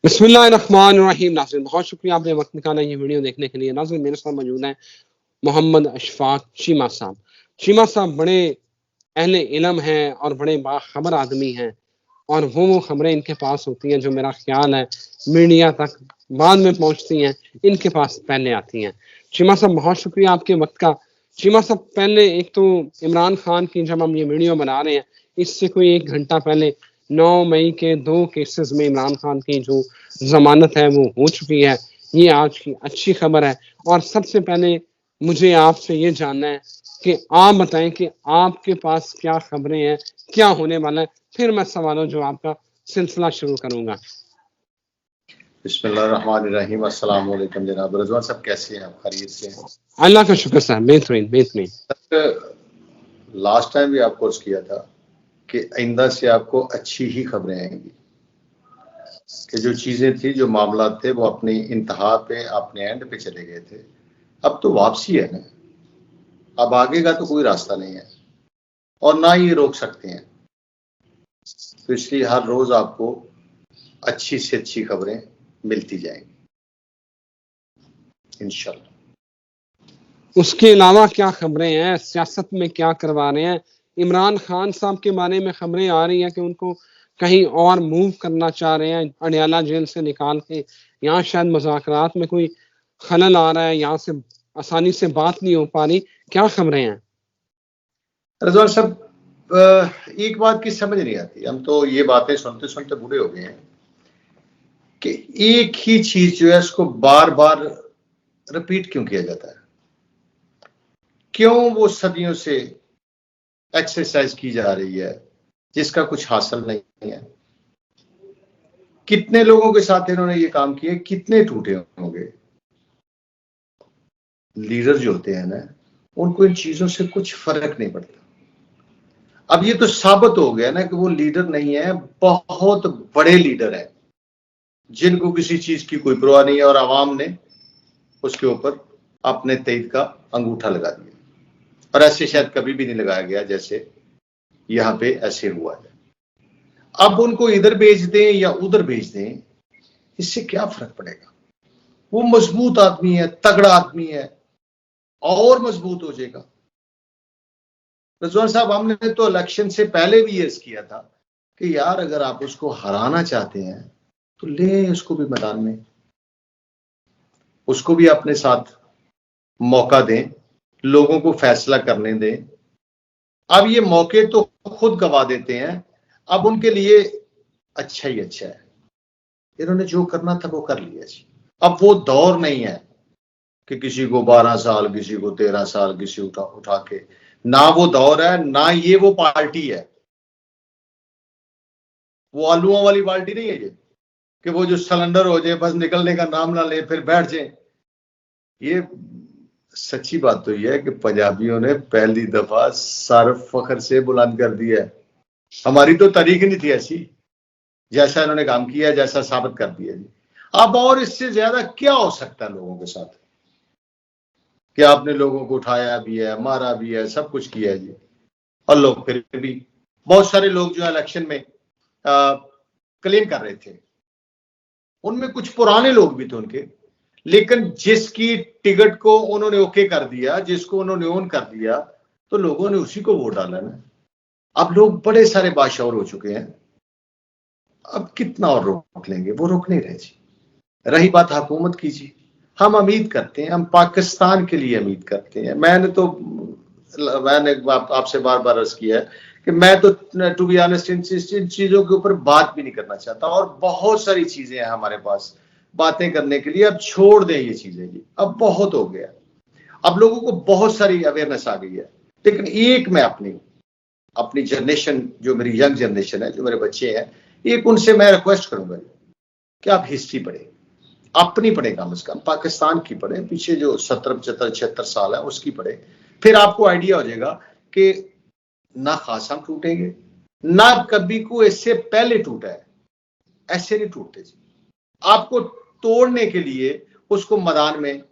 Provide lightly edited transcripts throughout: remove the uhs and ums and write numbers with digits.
बिस्मिल्लाहिर्रहमानिर्रहीम। नाज़रीन, बहुत शुक्रिया आपने वक्त निकाला ये वीडियो देखने के लिए। नाज़रीन, मेरे साथ मौजूद हैं मोहम्मद अशफाक चीमा साहब। चीमा साहब बड़े अहले इल्म हैं और बड़े बाखबर आदमी हैं, और वो खबरें इनके पास होती हैं जो मेरा ख्याल है मीडिया तक बाद में पहुंचती हैं, इनके पास पहले आती हैं। चीमा साहब, बहुत शुक्रिया आपके वक्त का। चीमा साहब, पहले एक तो इमरान खान की जब हम ये वीडियो बना रहे हैं, इससे कोई 1 घंटा पहले 9 मई के 2 केसेस में इमरान खान की जो जमानत है वो हो चुकी है। ये आज की अच्छी खबर है। और सबसे पहले मुझे आपसे ये जानना है कि आप बताएं कि आपके पास क्या खबरें हैं, क्या होने वाला है, फिर मैं सवालों जवाब का सिलसिला शुरू करूंगा। बिस्मिल्लाहिर्रहमानिर्रहीम। अस्सलाम वालेकुम जनाब रज़वान साहब, कैसे हैं आप? खैरियत से हैं? अल्लाह का शुक्र साहब, बेहतरीन बेहतरीन। लास्ट टाइम भी आपको अर्ज किया था कि आइंदा से आपको अच्छी ही खबरें आएंगी, कि जो चीजें थी, जो मामला थे, वो अपनी इंतहा पे, अपने एंड पे चले गए थे। अब तो वापसी है ना, अब आगे का तो कोई रास्ता नहीं है और ना ये रोक सकते हैं। तो इसलिए हर रोज आपको अच्छी से अच्छी खबरें मिलती जाएंगी इंशाल्लाह। उसके अलावा क्या खबरें हैं, सियासत में क्या करवा रहे हैं? इमरान खान साहब के बारे में खबरें आ रही हैं कि उनको कहीं और मूव करना चाह रहे हैं, अडयाला जेल से निकाल के। यहाँ शायद मुज़ाकरात में कोई खलल आ रहा है, यहाँ से आसानी से बात नहीं हो पा रही। क्या खबरें हैं? रज़वान साहब, एक बात की समझ नहीं आती, हम तो ये बातें सुनते सुनते बूढ़े हो गए हैं कि एक ही चीज जो है उसको बार बार रिपीट क्यों किया जाता है? क्यों वो सदियों से एक्सरसाइज की जा रही है जिसका कुछ हासिल नहीं है? कितने लोगों के साथ इन्होंने ये काम किए, कितने टूटे होंगे? लीडर जो होते हैं ना, उनको इन चीजों से कुछ फर्क नहीं पड़ता। अब ये तो साबित हो गया ना कि वो लीडर नहीं है, बहुत बड़े लीडर है जिनको किसी चीज की कोई परवाह नहीं है, और आवाम ने उसके ऊपर अपने तईद का अंगूठा लगा दिया। और ऐसे शायद कभी भी नहीं लगाया गया जैसे यहां पे ऐसे हुआ है। अब उनको इधर भेज दें या उधर भेज दें, इससे क्या फर्क पड़ेगा? वो मजबूत आदमी है, तगड़ा आदमी है, और मजबूत हो जाएगा। रज़वान साहब, हमने तो इलेक्शन से पहले भी ये किया था कि यार अगर आप उसको हराना चाहते हैं तो ले उसको भी मैदान में, उसको भी अपने साथ मौका दें, लोगों को फैसला करने दें। अब ये मौके तो खुद गवा देते हैं, अब उनके लिए अच्छा ही अच्छा है। इन्होंने जो करना था वो कर लिया जी। अब वो दौर नहीं है कि किसी को 12 साल, किसी को 13 साल, किसी उठा के, ना वो दौर है, ना ये वो पार्टी है। वो आलूओं वाली पार्टी नहीं है ये कि वो जो सिलेंडर हो जाए बस निकलने का नाम ना ले फिर बैठ जाए। ये सच्ची बात तो ये है कि पंजाबियों ने पहली दफा सर फखर से बुलंद कर दिया है। हमारी तो तारीख नहीं थी ऐसी, जैसा इन्होंने काम किया, जैसा साबित कर दिया जी। अब और इससे ज्यादा क्या हो सकता है लोगों के साथ? कि आपने लोगों को उठाया भी है, मारा भी है, सब कुछ किया है जी, और लोग फिर भी, बहुत सारे लोग जो इलेक्शन में क्लेम कर रहे थे, उनमें कुछ पुराने लोग भी थे उनके, लेकिन जिसकी टिकट को उन्होंने ओके कर दिया, जिसको उन्होंने ओन कर दिया, तो लोगों ने उसी को वोट डाला ना। अब लोग बड़े सारे बादशाह हो चुके हैं, अब कितना और रोक लेंगे? वो रोक नहीं रहे जी। रही बात हुकूमत की जी, हम उम्मीद करते हैं, हम पाकिस्तान के लिए उम्मीद करते हैं। मैंने आपसे बार बार अर्ज किया है कि मैं तो टू बी ऑनेस्ट इन चीजों के ऊपर बात भी नहीं करना चाहता, और बहुत सारी चीजें हैं हमारे पास बातें करने के लिए। अब छोड़ दें ये चीजें जी, अब बहुत हो गया। अब लोगों को बहुत सारी अवेयरनेस आ गई है, लेकिन एक मैं अपनी जनरेशन, जो मेरी यंग जनरेशन है, जो मेरे बच्चे हैं, एक उनसे मैं रिक्वेस्ट करूंगा कि आप हिस्ट्री पढ़े, अपनी पढ़े, कम से कम पाकिस्तान की पढ़े, पीछे जो 70, 75, 76 साल है उसकी पढ़े। फिर आपको आइडिया हो जाएगा कि ना खास हम टूटेंगे, ना कभी को इससे पहले टूटा है। ऐसे नहीं टूटते जी। आपको तोड़ने के लिए उसको मैदान में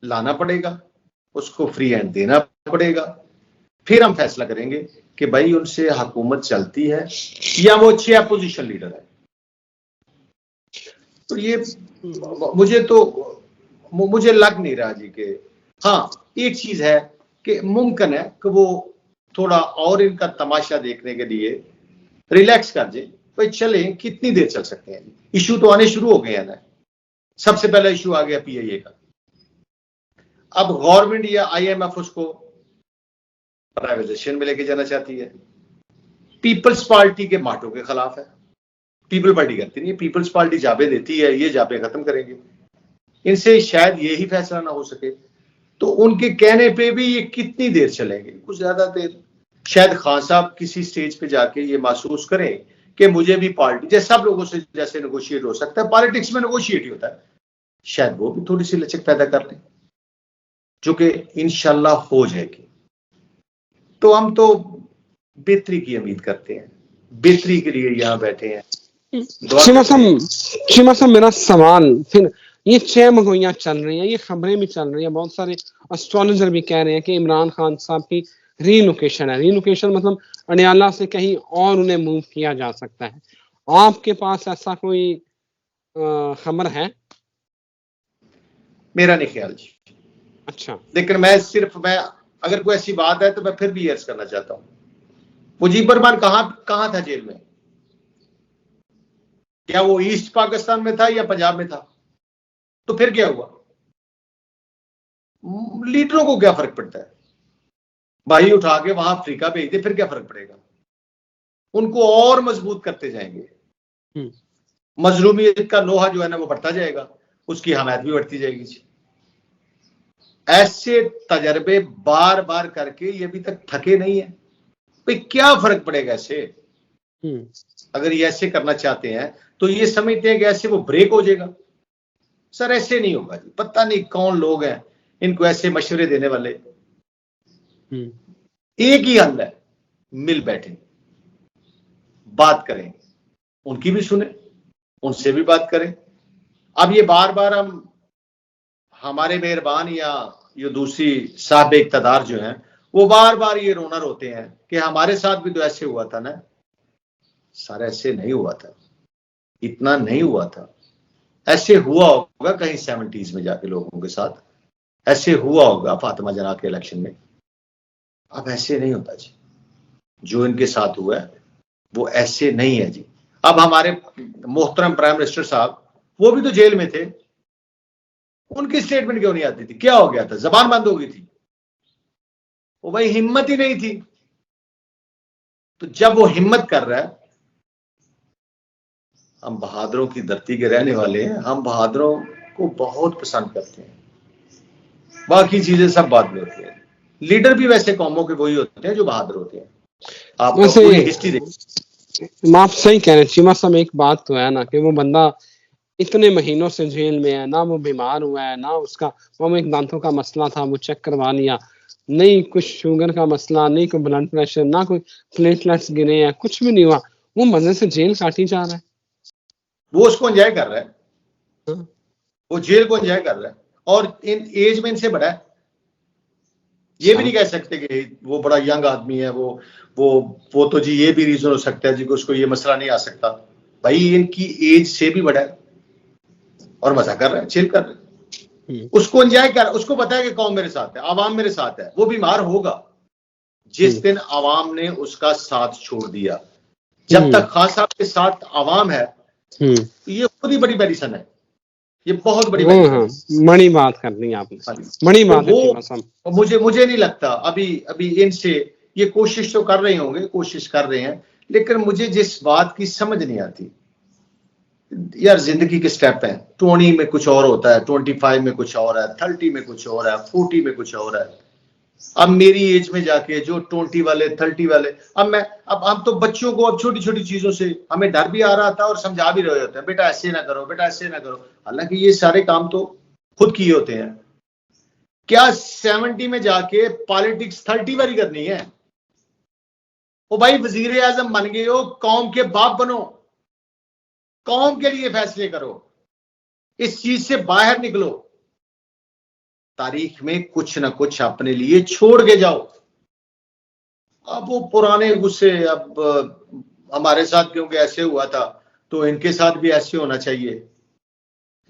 लाना पड़ेगा, उसको फ्री हैंड देना पड़ेगा, फिर हम फैसला करेंगे कि भाई उनसे हुकूमत चलती है या वो अच्छी अपोजिशन लीडर है। तो ये मुझे लग नहीं रहा जी कि हाँ, एक चीज है कि मुमकिन है कि वो थोड़ा और इनका तमाशा देखने के लिए रिलैक्स कर जाए। भाई चले, कितनी देर चल सकते हैं? इशू तो आने शुरू हो गए हैं ना। सबसे पहला इशू आ गया PIA का। अब गवर्नमेंट या IMF उसको प्राइवेटाइजेशन में लेके जाना चाहती है। पीपल्स पार्टी के माटो के खिलाफ है। पीपल पार्टी करती नहीं है, पीपल्स पार्टी जाबे देती है, ये जाबे खत्म करेंगे, इनसे शायद यही फैसला ना हो सके। तो उनके कहने पे भी ये कितनी देर चलेंगे? कुछ ज्यादा देर। शायद खान साहब किसी स्टेज पे जाके ये महसूस करें कि मुझे भी पार्टी, जैसे सब लोगों से जैसे नेगोशिएट हो सकता है, पॉलिटिक्स में नेगोशिएट ही होता है, शायद वो भी थोड़ी सी लचक पैदा कर लें, जो कि इंशाल्लाह हो जाएगी। तो हम तो बेहतरी की उम्मीद करते हैं, बेहतरी के लिए यहाँ बैठे हैं। चीमा साहब, मेरा सवाल फिर, ये 6 मंगोइयां चल रही हैं, ये खबरें भी चल रही हैं, बहुत सारे एस्ट्रोलॉजर भी कह रहे हैं कि इमरान खान साहब की रीलोकेशन है। रीलोकेशन मतलब अनियाला से कहीं और उन्हें मूव किया जा सकता है। आपके पास ऐसा कोई खबर है? मेरा नहीं ख्याल जी। अच्छा, लेकिन मैं अगर कोई ऐसी बात है तो मैं फिर भी अर्ज करना चाहता हूं, मुजीब रहमान कहां था जेल में? क्या वो ईस्ट पाकिस्तान में था या पंजाब में था? तो फिर क्या हुआ? लीडरों को क्या फर्क पड़ता है? भाई उठा के वहां अफ्रीका भेज दे, फिर क्या फर्क पड़ेगा? उनको और मजबूत करते जाएंगे। मजलूमियत का लोहा जो है ना वो बढ़ता जाएगा, उसकी हमायत भी बढ़ती जाएगी। ऐसे तजर्बे बार बार करके ये अभी तक थके नहीं है। भाई क्या फर्क पड़ेगा ऐसे? अगर ये ऐसे करना चाहते हैं तो ये समझते हैं कि ऐसे वो ब्रेक हो जाएगा। सर ऐसे नहीं होगा जी। पता नहीं कौन लोग हैं इनको ऐसे मशवरे देने वाले। एक ही हल है, मिल बैठे, बात करें, उनकी भी सुने, उनसे भी बात करें। अब ये बार बार हमारे मेहरबान या ये दूसरी साहब इक़्तिदार जो हैं वो बार बार ये रोना रोते हैं कि हमारे साथ भी तो ऐसे हुआ था ना। सर ऐसे नहीं हुआ था, इतना नहीं हुआ था। ऐसे हुआ होगा कहीं 70s में जाके लोगों के साथ, ऐसे हुआ होगा फातिमा जना के इलेक्शन में। अब ऐसे नहीं होता जी, जो इनके साथ हुआ है वो ऐसे नहीं है जी। अब हमारे मोहतरम प्राइम मिनिस्टर साहब, वो भी तो जेल में थे, उनकी स्टेटमेंट क्यों नहीं आती थी? क्या हो गया था? जबान बंद हो गई थी? वो भाई हिम्मत ही नहीं थी। तो जब वो हिम्मत कर रहा है, हम बहादुरों की धरती के रहने वाले हैं, हम बहादुरों को बहुत पसंद करते हैं। बाकी चीजें सब बाद में होती हैं। लीडर भी वैसे कौमों के वही होते हैं जो बहादुर होते हैं। आप पूरी हिस्ट्री देखिए। आप सही कह रहे हैं चीमा साहब। एक बात तो है ना कि वो बंदा इतने महीनों से जेल में है, ना वो बीमार हुआ है, ना उसका वो एक दांतों का मसला था वो चेक करवा लिया, नहीं कुछ शुगर का मसला, नहीं कोई ब्लड प्रेशर, ना कोई प्लेटलेट्स गिरे हैं, कुछ भी नहीं हुआ, वो मजे से जेल काटी जा रहा है। वो उसको एंजॉय कर रहा है, वो जेल को एंजॉय कर रहा है, और इन एज में इनसे बड़ा है। ये भी नहीं कह सकते कि वो बड़ा यंग आदमी है, वो तो जी ये भी रीजन हो सकता है जी कि उसको ये मसला नहीं आ सकता। भाई इनकी एज से भी बड़ा है और मजा कर रहा है, चिल कर रहा है, उसको एंजॉय कर, उसको पता है कि कौन मेरे साथ है, आवाम मेरे साथ है। वो बीमार होगा जिस दिन आवाम ने उसका साथ छोड़ दिया। जब तक खान साहब के साथ आवाम है, तो ये खुद ही बड़ी मेडिसिन है, ये बहुत बड़ी बड़ी बात कर दी आपने, बड़ी बात है। मुझे नहीं लगता अभी इनसे ये कोशिश तो कर रहे होंगे, कोशिश कर रहे हैं, लेकिन मुझे जिस बात की समझ नहीं आती यार, जिंदगी के स्टेप हैं। 20 में कुछ और होता है, 25 में कुछ और है, 30 में कुछ और है, 40 में कुछ और है। अब मेरी एज में जाके जो 20 वाले 30 वाले, अब हम तो बच्चों को अब छोटी छोटी चीजों से हमें डर भी आ रहा था और समझा भी रहे होते हैं, बेटा ऐसे ना करो, बेटा ऐसे ना करो। हालांकि ये सारे काम तो खुद किए होते हैं। क्या 70 में जाके पॉलिटिक्स 30 वाली करनी है? ओ भाई वजीर आजम बन गए हो, कौम के बाप बनो, कौम के लिए फैसले करो, इस चीज से बाहर निकलो, तारीख में कुछ ना कुछ अपने लिए छोड़ के जाओ। अब वो पुराने गुस्से, अब हमारे साथ क्योंकि ऐसे हुआ था तो इनके साथ भी ऐसे होना चाहिए,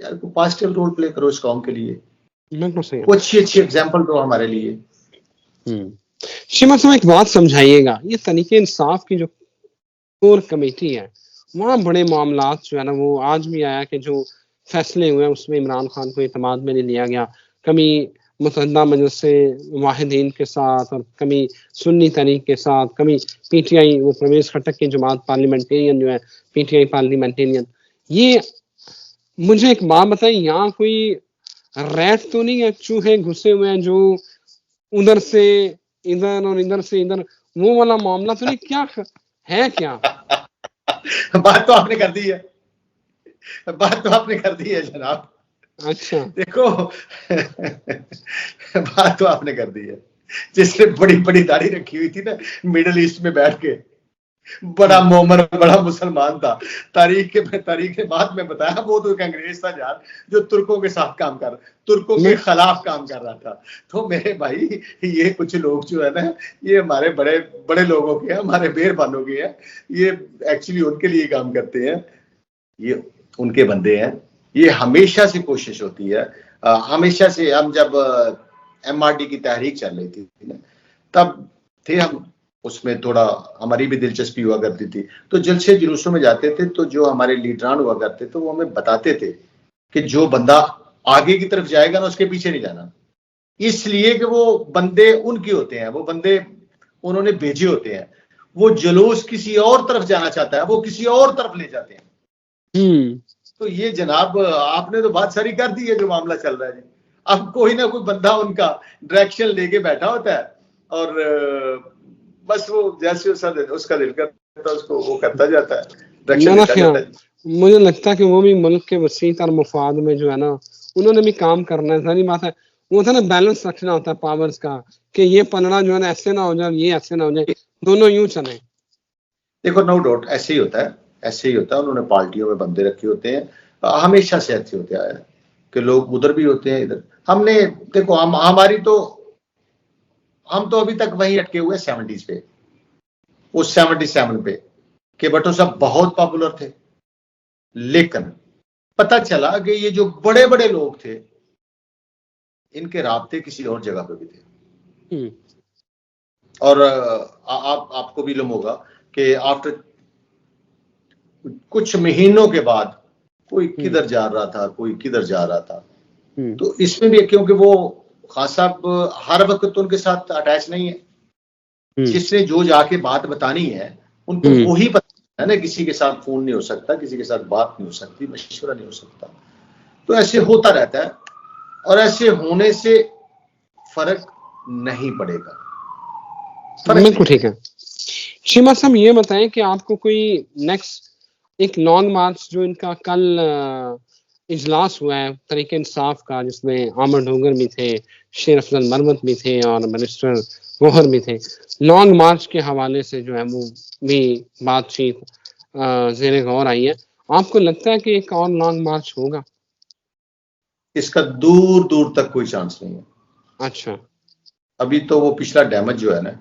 यार को पॉजिटिव रोल प्ले करो इस कौम के लिए, बिल्कुल सही है। कुछ अच्छी अच्छी एग्जाम्पल दो हमारे लिए। श्रीमान साहब एक बात समझाइएगा, ये तरीके इंसाफ की जो कोर कमेटी है, वहाँ बड़े मामला जो है ना वो आज भी आया कि जो फैसले हुए उसमें इमरान खान को इत्मीनान में नहीं लिया गया, कमी मुतहदा मजलिस वाहिदीन के साथ और कमी सुन्नी तहरीक के साथ, कमी पीटीआई वो परवेज खट्टक की जमात पार्लियामेंटेरियन जो है पीटीआई पार्लियामेंटेरियन। ये मुझे एक बात बताइए, यहाँ कोई रैट तो नहीं है, चूहे घुसे हुए हैं जो उधर से इधर और इधर से इधर, वो वाला मामला तो नहीं क्या है क्या? बात तो आपने कर दी है, बात तो आपने कर दी है जनाब। अच्छा देखो बात तो आपने कर दी है। जिसने बड़ी बड़ी दाढ़ी रखी हुई थी ना मिडिल ईस्ट में बैठ के, बड़ा मोमन बड़ा मुसलमान था, तारीख के बाद में बताया वो तो एक अंग्रेज था यार जो तुर्कों के साथ काम कर, तुर्कों के खिलाफ काम कर रहा था। तो मेरे भाई ये कुछ लोग जो है ना ये हमारे बड़े बड़े लोगों के हैं, हमारे मेहरबानों के हैं, ये एक्चुअली उनके लिए काम करते हैं, ये उनके बंदे हैं। ये हमेशा से कोशिश होती है, हमेशा से। हम जब एमआरडी की तहरीक चल रही थी ना तब थे हम, उसमें थोड़ा हमारी भी दिलचस्पी हुआ करती थी। तो जलसे जुलूसों में जाते थे तो जो हमारे लीडरान हुआ करते थे वो हमें बताते थे कि जो बंदा आगे की तरफ जाएगा ना उसके पीछे नहीं जाना, इसलिए कि वो बंदे उनके होते हैं, वो बंदे उन्होंने भेजे होते हैं, वो जुलूस किसी और तरफ जाना चाहता है वो किसी और तरफ ले जाते हैं। तो ये जनाब आपने तो बात सारी कर दी है जो मामला चल रहा है जी। अब कोई ना कोई बंदा उनका डायरेक्शन लेके बैठा होता है और बस वो जैसे उसका दिल करता है उसको वो करता जाता है। मुझे लगता है कि वो भी मुल्क के वसीत और मुफाद में जो है ना उन्होंने भी काम करना है। सारी बात है वो था ना, बैलेंस रखना होता है पावर्स का, कि ये पलड़ा जो है ना ऐसे ना हो जाए, ये ऐसे ना हो जाए, दोनों यूं चले। देखो नो डाउट ऐसे ही होता है, ऐसे ही होता है। उन्होंने पार्टियों में बंदे रखे होते हैं, हमेशा से ऐसे होते आया है कि लोग उधर भी होते हैं इधर। हमने देखो हमारी तो हम तो अभी तक वहीं अटके हुए 70s पे, उस 77 पे कि भट्टो साहब बहुत पॉपुलर थे, लेकिन पता चला कि ये जो बड़े बड़े लोग थे इनके राब्ते किसी और जगह पे भी थे। और आपको भी इल्म होगा कि आफ्टर कुछ महीनों के बाद कोई किधर जा रहा था, कोई किधर जा रहा था। तो इसमें भी क्योंकि वो खास साहब हर वक्त तो उनके साथ अटैच नहीं है, जिसने जो जाके बात बतानी है उनको वही पता है ना, किसी के साथ फोन नहीं हो सकता, किसी के साथ बात नहीं हो सकती, मशवरा नहीं हो सकता। तो ऐसे होता रहता है और ऐसे होने से फर्क नहीं पड़ेगा। बिल्कुल ठीक है। शीमा साहब ये बताएं कि आपको कोई नेक्स्ट एक लॉन्ग मार्च जो इनका कल इजलास हुआ है तरीके इंसाफ का, जिसमें आमर डोगर भी थे, शेर अफजल मरमत भी थे और मिनिस्टर गोहर भी थे, लॉन्ग मार्च के हवाले से जो है वो भी बातचीत ज़ेरे गौर आई है। आपको लगता है कि एक और लॉन्ग मार्च होगा? इसका दूर दूर तक कोई चांस नहीं है। अच्छा, अभी तो वो पिछला डैमेज जो है ना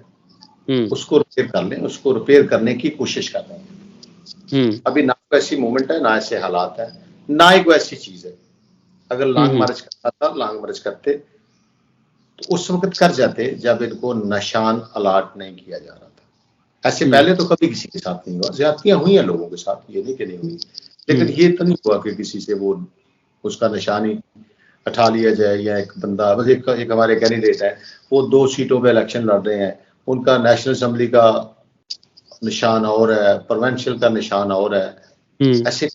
उसको रिपेयर कर लें, उसको रिपेयर करने की कोशिश कर रहे हैं। अभी ना कोई ऐसी मूवमेंट है, ना ऐसे हालात है, ना ही कोई ऐसी चीज है। अगर लॉन्ग मार्च करता था, लॉन्ग मार्च करते तो उस वक्त कर जाते जब इनको निशान अलॉट नहीं किया जा रहा था। ऐसे पहले तो कभी किसी के साथ नहीं हुआ, ज्यादतियां हुई हैं लोगों के साथ, ये नहीं कि नहीं हुई, लेकिन ये तो नहीं हुआ कि किसी से वो उसका निशान ही हटा लिया जाए। या एक बंदा बस एक हमारे कैंडिडेट है, वो 2 सीटों पे इलेक्शन लड़ रहे हैं, उनका नेशनल असेंबली का निशान और है, प्रोविंशियल का निशान और है, ऐसे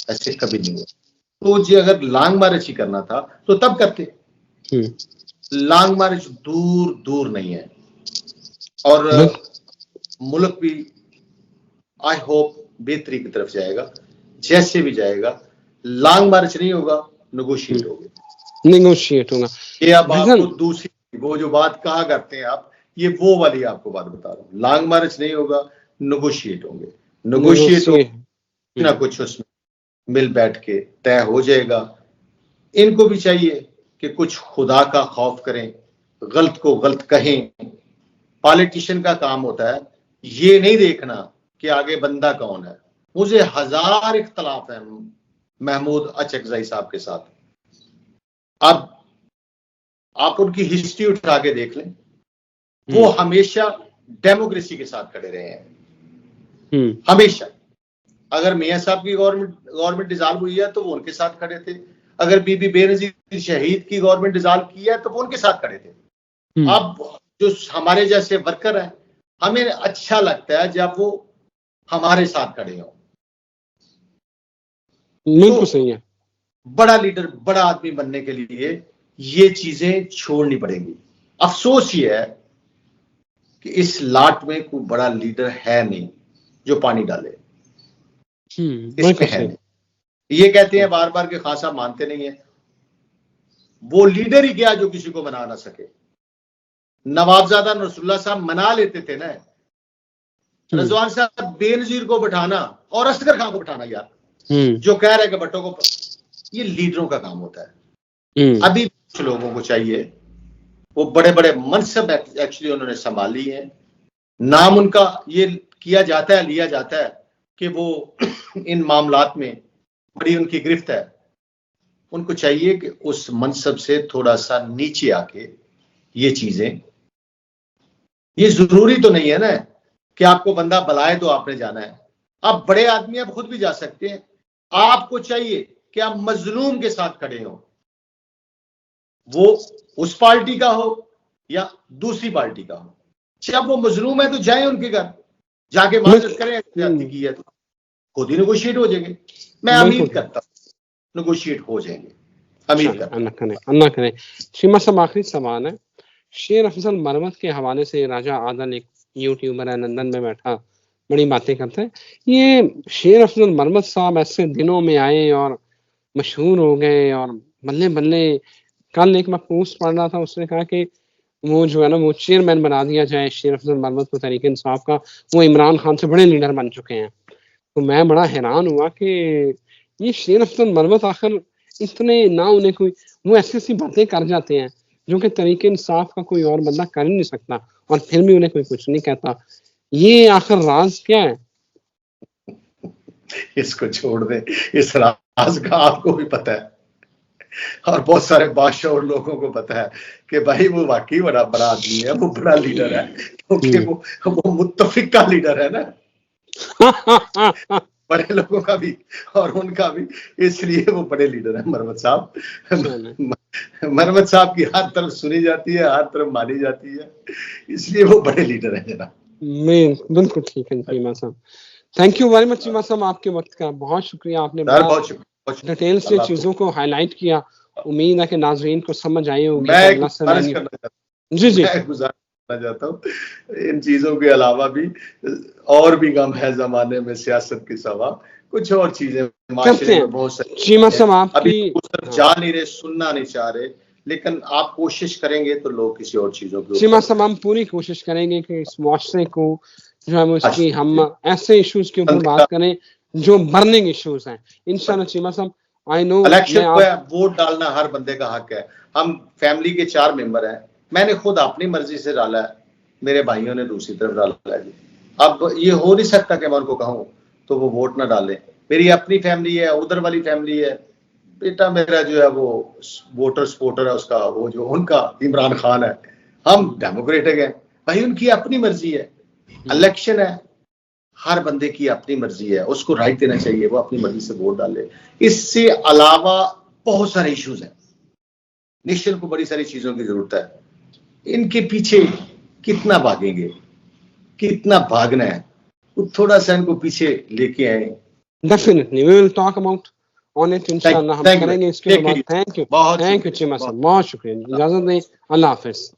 ऐसे कभी नहीं हुआ। तो जी अगर लॉन्ग मार्च ही करना था तो तब करते। लॉन्ग मार्च दूर दूर नहीं है और मुल्क भी आई होप बेहतरी की तरफ जाएगा, जैसे भी जाएगा। लॉन्ग मार्च नहीं होगा, नेगोशिएट होगा। ये अब आपको दूसरी वो जो बात कहा करते हैं आप, ये वो वाली आपको बात बता रहा हूँ। लॉन्ग मार्च नहीं होगा, नेगोशिएट होंगे, नेगोशिएट ना कुछ उसमें मिल बैठ के तय हो जाएगा। इनको भी चाहिए कि कुछ खुदा का खौफ करें, गलत को गलत कहें। पॉलिटिशियन का काम होता है ये नहीं देखना कि आगे बंदा कौन है। मुझे 1000 इख्तलाफ है महमूद अचकज़ई साहब के साथ। अब आप उनकी हिस्ट्री उठा के देख लें, वो हमेशा डेमोक्रेसी के साथ खड़े रहे हैं, हमेशा। अगर मियां साहब की गवर्नमेंट डिसॉल्व हुई है तो वो उनके साथ खड़े थे, अगर बीबी बेनजीर शहीद की गवर्नमेंट डिसॉल्व की है तो वो उनके साथ खड़े थे। अब जो हमारे जैसे वर्कर हैं, हमें अच्छा लगता है जब वो हमारे साथ खड़े हों। बिल्कुल सही है। बड़ा लीडर, बड़ा आदमी बनने के लिए ये चीजें छोड़नी पड़ेंगी। अफसोस ये है कि इस लाट में कोई बड़ा लीडर है नहीं जो पानी डाले, इसमें है नहीं। ये कहते हैं बार बार कि खान साहब मानते नहीं है, वो लीडर ही क्या जो किसी को मना ना सके। नवाबजादा नसरुल्लाह साहब मना लेते थे ना, रजवान साहब बेनजीर को बिठाना और असगर खान को बिठाना, यार जो कह रहे कि भट्टो को, ये लीडरों का काम होता है। अभी कुछ लोगों को चाहिए, वो बड़े बड़े मनसब एक्चुअली उन्होंने संभाली है, नाम उनका ये किया जाता है, लिया जाता है कि वो इन मामलात में बड़ी उनकी गिरफ्त है। उनको चाहिए कि उस मनसब से थोड़ा सा नीचे आके ये चीजें, ये जरूरी तो नहीं है ना कि आपको बंदा बुलाए तो आपने जाना है। आप बड़े आदमी, आप खुद भी जा सकते हैं। आपको चाहिए कि आप मजलूम के साथ खड़े हो, वो उस पार्टी का हो या दूसरी पार्टी का हो। जब वो मजलूम है तो जाए उनके घर, जाके माजरत करें, की है तो खुद ही नेगोशिएट हो जाएंगे। मैं उम्मीद करता हूँ नेगोशिएट हो जाएंगे, उम्मीद अल्लाह करे। शीमा साहब, आखिरी सवाल है। शेर अफजल मरमत के हवाले से राजा आदल एक यूट्यूबर है, लंदन में बैठा बड़ी बातें करते हैं। ये शेर अफजल मरमत साहब ऐसे दिनों में आए और मशहूर हो गए और बल्ले बल्ले, कल एक मैं पोस्ट पढ़ रहा था, उसने कहा कि वो जो है ना वो चेयरमैन बना दिया जाए शेर अफजल मरमत को तहरीक इंसाफ का, वो इमरान खान से बड़े लीडर बन चुके हैं। तो मैं बड़ा हैरान हुआ कि ये शेर अफजल मरमत आखिर इतने ना, उन्हें कोई, वो ऐसी ऐसी बातें कर जाते हैं जो कि तहरीक इंसाफ का कोई और बंदा कर ही नहीं सकता, और फिर भी उन्हें कोई कुछ नहीं कहता। ये आखिर राज क्या है? इसको छोड़ दे, इस राज का आपको भी पता है और बहुत सारे बादशाह और लोगों को पता है कि भाई वो वाकई बड़ा बड़ा आदमी है, वो बड़ा लीडर है, क्योंकि वो मुत्तफिक का लीडर है ना बड़े लोगों का भी और उनका भी, इसलिए वो बड़े लीडर है मरमत साहब। मरमत साहब की हर तरफ सुनी जाती है, हर तरफ मानी जाती है, इसलिए वो बड़े लीडर है जनाब। बिल्कुल ठीक है चीमा साहब। Thank you very much Cheema साहब, आपके वक्त का बहुत शुक्रिया। आपने बहुत डिटेल से चीजों को हाईलाइट किया। उम्मीद है कि नाज़रीन को समझ आई होगी। जी जी, मैं गुजारना चाहता हूँ, इन चीजों के अलावा भी और भी गम है जमाने में सियासत के सिवा, कुछ और चीजें माशरे में बहुत सारी चीमा साहब आपकी जा नहीं रहे, सुनना नहीं चाह रहे, लेकिन आप कोशिश करेंगे तो लोग किसी और चीजों की। चीमा साहब हम पूरी कोशिश करेंगे कि इस मुआशरे को जो है उसकी हम ऐसे इश्यूज के ऊपर बात करें जो बर्निंग इश्यूज हैं इंशाल्लाह। चीमा साहब आई नो इलेक्शन वोट डालना हर बंदे का हक है। हम फैमिली के 4 मेंबर हैं, मैंने खुद अपनी मर्जी से डाला है, मेरे भाइयों ने दूसरी तरफ डाला है। अब ये हो नहीं सकता कि मैं उनको कहूँ तो वो वोट ना डालें। मेरी अपनी फैमिली है, उधर वाली फैमिली है, बेटा मेरा जो है वो वोटर सपोर्टर है उसका, वो जो उनका इमरान खान है, हम डेमोक्रेटिक हैं भाई, उनकी अपनी मर्जी है। इलेक्शन है, हर बंदे की अपनी मर्जी है, उसको राइट देना चाहिए, वो अपनी मर्जी से वोट डाले। इससे अलावा बहुत सारे इश्यूज हैं, नेशन को बड़ी सारी चीजों की जरूरत है। इनके पीछे कितना भागेंगे, कितना भागना है, थोड़ा सा इनको पीछे लेके आए। Definitely we will talk about on it इंशाल्लाह, हम करेंगे इसके बाद। थैंक यू चीमा साहब, बहुत शुक्रिया। इजाजत दें, अल्लाह हाफिज।